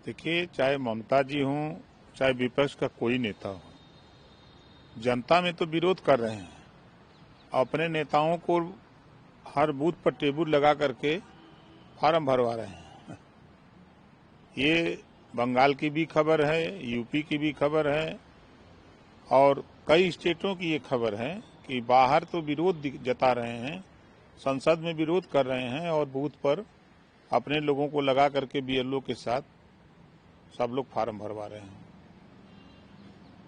देखिए, चाहे ममता जी हों, चाहे विपक्ष का कोई नेता हो, जनता में तो विरोध कर रहे हैं। अपने नेताओं को हर बूथ पर टेबल लगा करके फार्म भरवा रहे हैं। ये बंगाल की भी खबर है, यूपी की भी खबर है और कई स्टेटों की ये खबर है कि बाहर तो विरोध जता रहे हैं, संसद में विरोध कर रहे हैं और बूथ पर अपने लोगों को लगा करके बीएलओ के साथ सब लोग फार्म भरवा रहे हैं।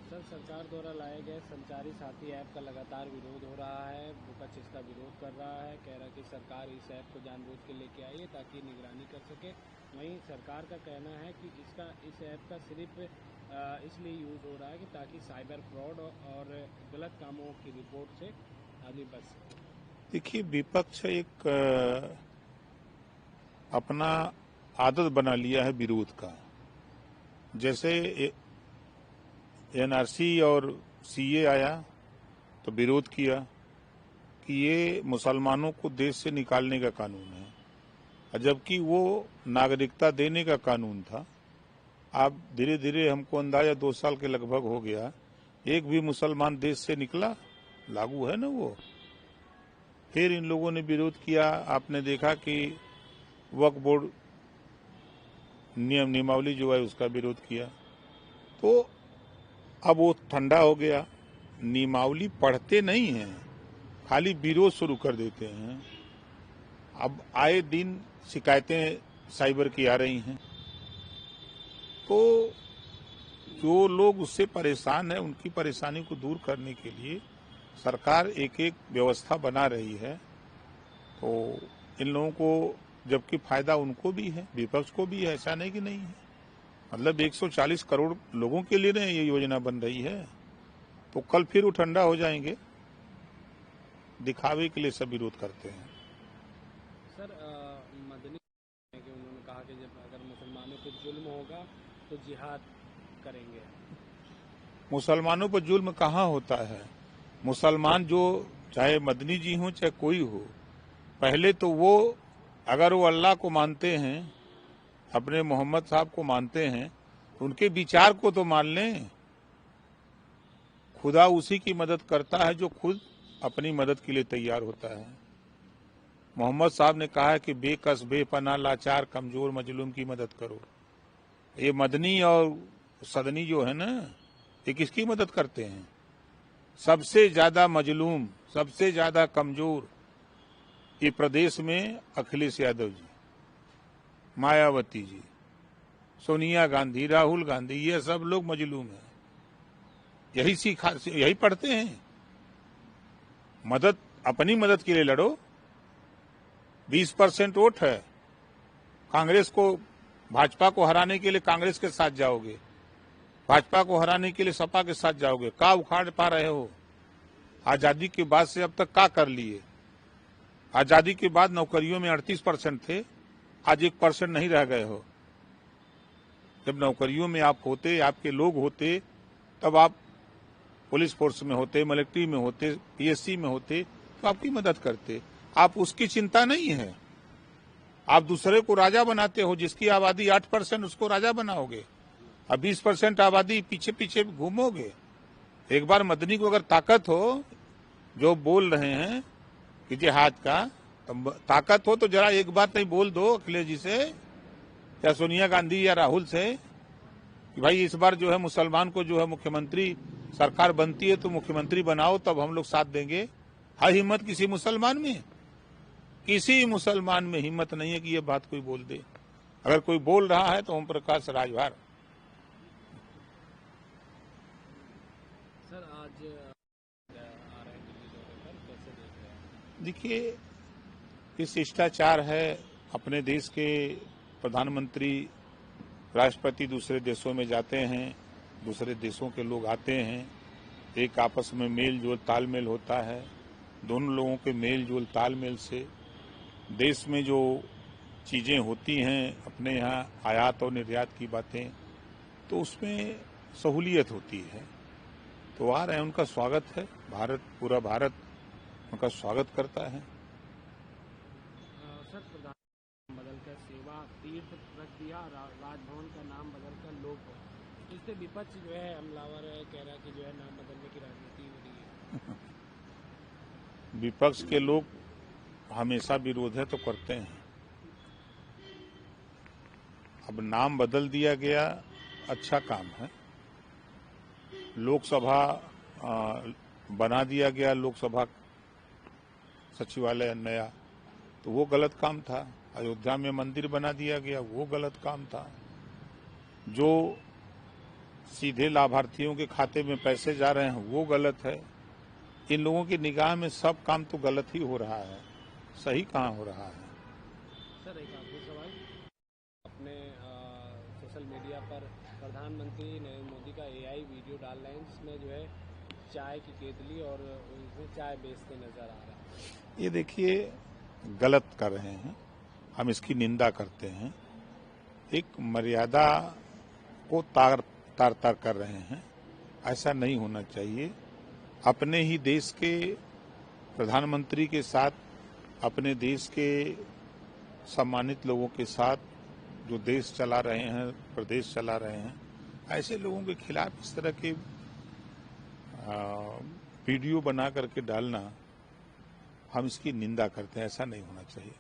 सर, सरकार द्वारा लाए गए संचारी साथी ऐप का लगातार विरोध हो रहा है। विपक्ष इसका विरोध कर रहा है, कह रहा है कि सरकार इस ऐप को जानबूझ के लेके आई है ताकि निगरानी कर सके। वहीं सरकार का कहना है कि इस ऐप का सिर्फ इसलिए यूज हो रहा है कि ताकि साइबर फ्रॉड और गलत कामों की रिपोर्ट से आदमी बच सके। देखिए, विपक्ष एक अपना आदत बना लिया है विरोध का। जैसे एनआरसी और सीए आया तो विरोध किया कि ये मुसलमानों को देश से निकालने का कानून है, जबकि वो नागरिकता देने का कानून था। अब धीरे धीरे हमको अंदाजा 2 साल के लगभग हो गया, एक भी मुसलमान देश से निकला, लागू है ना वो। फिर इन लोगों ने विरोध किया। आपने देखा कि वक्फ बोर्ड नियमावली जो है उसका विरोध किया, तो अब वो ठंडा हो गया। नियमावली पढ़ते नहीं हैं, खाली विरोध शुरू कर देते हैं। अब आए दिन शिकायतें साइबर की आ रही हैं, तो जो लोग उससे परेशान हैं उनकी परेशानी को दूर करने के लिए सरकार एक एक व्यवस्था बना रही है। तो इन लोगों को, जबकि फायदा उनको भी है, विपक्ष को भी है, ऐसा नहीं कि नहीं है। मतलब 140 करोड़ लोगों के लिए ये योजना बन रही है, तो कल फिर वो ठंडा हो जाएंगे। दिखावे के लिए सब विरोध करते हैं। सर, मदनी कि उन्होंने कहा कि जब अगर मुसलमानों पर जुल्म होगा तो जिहाद करेंगे। मुसलमानों पर जुल्म कहाँ होता है? मुसलमान जो, चाहे मदनी जी हो चाहे कोई हो, पहले तो वो, अगर वो अल्लाह को मानते हैं, अपने मोहम्मद साहब को मानते हैं, तो उनके विचार को तो मान लें। खुदा उसी की मदद करता है जो खुद अपनी मदद के लिए तैयार होता है। मोहम्मद साहब ने कहा है कि बेकस, बेपनाह, लाचार, कमजोर, मजलूम की मदद करो। ये मदनी और सदनी जो है ना, ये किसकी मदद करते हैं? सबसे ज्यादा मजलूम, सबसे ज्यादा कमजोर ये प्रदेश में अखिलेश यादव जी, मायावती जी, सोनिया गांधी, राहुल गांधी, ये सब लोग मजलूम हैं। यही पढ़ते हैं। मदद, अपनी मदद के लिए लड़ो। 20% वोट है कांग्रेस को, भाजपा को हराने के लिए कांग्रेस के साथ जाओगे, भाजपा को हराने के लिए सपा के साथ जाओगे। का उखाड़ पा रहे हो? आजादी के बाद से अब तक का कर लिए? आजादी के बाद नौकरियों में 38% थे, आज 1% नहीं रह गए हो। जब नौकरियों में आप होते, आपके लोग होते, तब आप पुलिस फोर्स में होते, मिलिट्री में होते, पीएससी में होते, तो आपकी मदद करते। आप उसकी चिंता नहीं है। आप दूसरे को राजा बनाते हो। जिसकी आबादी 8% उसको राजा बनाओगे, अब 20% आबादी पीछे पीछे घूमोगे। एक बार मदनी को अगर ताकत हो, जो बोल रहे हैं कि जिहाद का ताकत हो, तो जरा एक बात नहीं बोल दो अखिलेश जी से या सोनिया गांधी या राहुल से कि भाई इस बार जो है मुसलमान को जो है मुख्यमंत्री, सरकार बनती है तो मुख्यमंत्री बनाओ, तब हम लोग साथ देंगे। है हिम्मत किसी मुसलमान में? किसी मुसलमान में हिम्मत नहीं है कि ये बात कोई बोल दे। अगर कोई बोल रहा है तो ओम प्रकाश राजभर। सर, आज आ रहे हैं दिल्ली दौरे पर, कैसे देख रहे हैं? देखिए, ये शिष्टाचार है। अपने देश के प्रधानमंत्री, राष्ट्रपति दूसरे देशों में जाते हैं, दूसरे देशों के लोग आते हैं, एक आपस में मेल जोल तालमेल होता है। दोनों लोगों के मेल जोल तालमेल से देश में जो चीजें होती हैं, अपने यहाँ आयात और निर्यात की बातें, तो उसमें सहूलियत होती है। तो आ रहे हैं, उनका स्वागत है। पूरा भारत उनका स्वागत करता है। सर, प्रधानमंत्री बदलकर सेवा तीर्थ रख दिया, राजभवन का नाम बदलकर लोक भवन। इससे विपक्ष जो है हमलावर है, कह रहा है कि जो है नाम बदलने की राजनीति हो रही है। विपक्ष के लोग हमेशा विरोध है तो करते हैं। अब नाम बदल दिया गया, अच्छा काम है। लोकसभा बना दिया गया, लोकसभा सचिवालय नया, तो वो गलत काम था। अयोध्या में मंदिर बना दिया गया, वो गलत काम था। जो सीधे लाभार्थियों के खाते में पैसे जा रहे हैं वो गलत है। इन लोगों की निगाह में सब काम तो गलत ही हो रहा है, सही कहाँ हो रहा है। सर एक आखिरी सवाल, अपने सोशल मीडिया पर प्रधानमंत्री नरेंद्र मोदी का AI वीडियो डाल रहे हैं जिसमें जो है चाय की केतली और उसमें चाय बेचते नजर आ रहा है। ये देखिए गलत कर रहे हैं, हम इसकी निंदा करते हैं। एक मर्यादा को तार कर रहे हैं, ऐसा नहीं होना चाहिए। अपने ही देश के प्रधानमंत्री के साथ, अपने देश के सम्मानित लोगों के साथ जो देश चला रहे हैं, प्रदेश चला रहे हैं, ऐसे लोगों के खिलाफ इस तरह के वीडियो बना करके डालना, हम इसकी निंदा करते हैं। ऐसा नहीं होना चाहिए।